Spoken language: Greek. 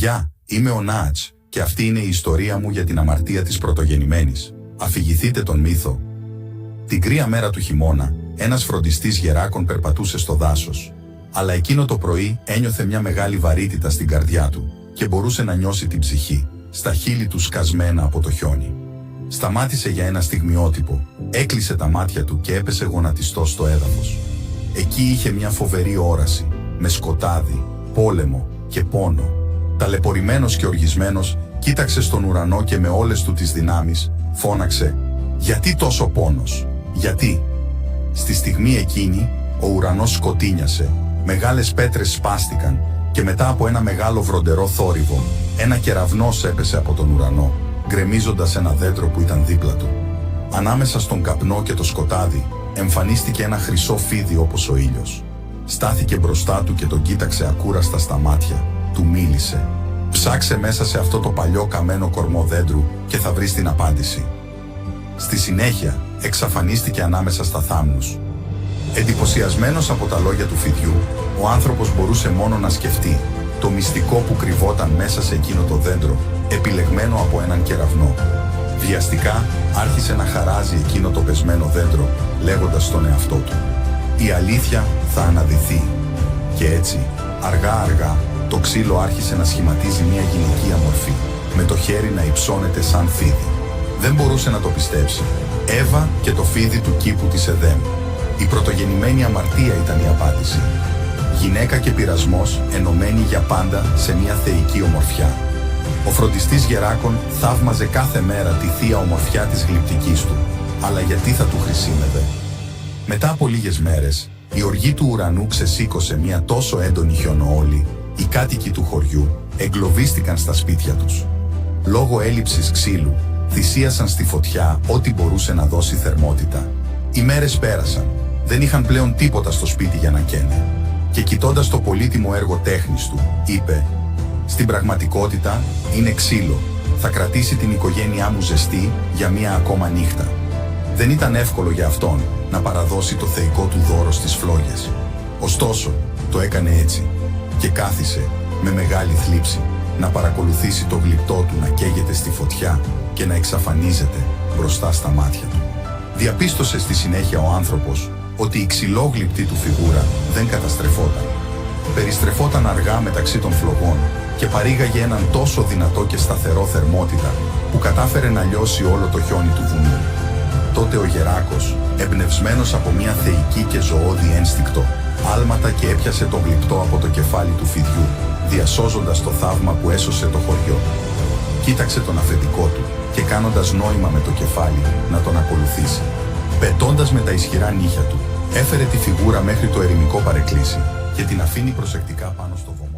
Γεια, είμαι ο Νάτς και αυτή είναι η ιστορία μου για την αμαρτία της πρωτογεννημένης. Αφηγηθείτε τον μύθο. Την κρύα μέρα του χειμώνα, ένας φροντιστής γεράκων περπατούσε στο δάσος. Αλλά εκείνο το πρωί ένιωθε μια μεγάλη βαρύτητα στην καρδιά του και μπορούσε να νιώσει την ψυχή, στα χείλη του σκασμένα από το χιόνι. Σταμάτησε για ένα στιγμιότυπο, έκλεισε τα μάτια του και έπεσε γονατιστός στο έδαφος. Εκεί είχε μια φοβερή όραση, με σκοτάδι, πόλεμο και πόνο. Ταλαιπωρημένος και οργισμένος, κοίταξε στον ουρανό και με όλες του τις δυνάμεις, φώναξε «Γιατί τόσο πόνος, γιατί?» Στη στιγμή εκείνη, ο ουρανός σκοτίνιασε, μεγάλες πέτρες σπάστηκαν και μετά από ένα μεγάλο βροντερό θόρυβο, ένα κεραυνός έπεσε από τον ουρανό, γκρεμίζοντας ένα δέντρο που ήταν δίπλα του. Ανάμεσα στον καπνό και το σκοτάδι, εμφανίστηκε ένα χρυσό φίδι όπως ο ήλιος. Στάθηκε μπροστά του και τον κοίταξε ακούραστα στα μάτια, του μίλησε. «Ψάξε μέσα σε αυτό το παλιό καμένο κορμό δέντρου και θα βρεις την απάντηση». Στη συνέχεια, εξαφανίστηκε ανάμεσα στα θάμνους. Εντυπωσιασμένος από τα λόγια του φιδιού, ο άνθρωπος μπορούσε μόνο να σκεφτεί το μυστικό που κρυβόταν μέσα σε εκείνο το δέντρο, επιλεγμένο από έναν κεραυνό. Βιαστικά άρχισε να χαράζει εκείνο το πεσμένο δέντρο, λέγοντας στον εαυτό του «Η αλήθεια θα αναδυθεί». Και έτσι, αργά-αργά, το ξύλο άρχισε να σχηματίζει μια γυναικεία μορφή, με το χέρι να υψώνεται σαν φίδι. Δεν μπορούσε να το πιστέψει. Εύα και το φίδι του κήπου της Εδέμ. Η πρωτογεννημένη αμαρτία ήταν η απάντηση. Γυναίκα και πειρασμός ενωμένοι για πάντα σε μια θεϊκή ομορφιά. Ο φροντιστής γεράκων θαύμαζε κάθε μέρα τη θεία ομορφιά της γλυπτικής του. Αλλά γιατί θα του χρησίμευε? Μετά από λίγες μέρες, η οργή του ουρανού ξεσήκωσε μια τόσο έντονη χιονοόλη, οι κάτοικοι του χωριού εγκλωβίστηκαν στα σπίτια τους. Λόγω έλλειψης ξύλου, θυσίασαν στη φωτιά ό,τι μπορούσε να δώσει θερμότητα. Οι μέρες πέρασαν, δεν είχαν πλέον τίποτα στο σπίτι για να καίνε. Και κοιτώντας το πολύτιμο έργο τέχνης του, είπε «Στην πραγματικότητα είναι ξύλο, θα κρατήσει την οικογένειά μου ζεστή για μία ακόμα νύχτα». Δεν ήταν εύκολο για αυτόν να παραδώσει το θεϊκό του δώρο στις φλόγες. Ωστόσο, το έκανε έτσι και κάθισε με μεγάλη θλίψη να παρακολουθήσει το γλυπτό του να καίγεται στη φωτιά και να εξαφανίζεται μπροστά στα μάτια του. Διαπίστωσε στη συνέχεια ο άνθρωπος ότι η ξυλόγλυπτη του φιγούρα δεν καταστρεφόταν. Περιστρεφόταν αργά μεταξύ των φλογών και παρήγαγε έναν τόσο δυνατό και σταθερό θερμότητα που κατάφερε να λιώσει όλο το χιόνι του βουνού. Τότε ο γεράκος, εμπνευσμένος από μια θεϊκή και ζωώδη ένστικτο, άλματα και έπιασε το γλυπτό από το κεφάλι του φιδιού, διασώζοντας το θαύμα που έσωσε το χωριό. Κοίταξε τον αφεντικό του και κάνοντας νόημα με το κεφάλι να τον ακολουθήσει. Πετώντας με τα ισχυρά νύχια του, έφερε τη φιγούρα μέχρι το ερημικό παρεκκλήσι και την αφήνει προσεκτικά πάνω στο βωμό.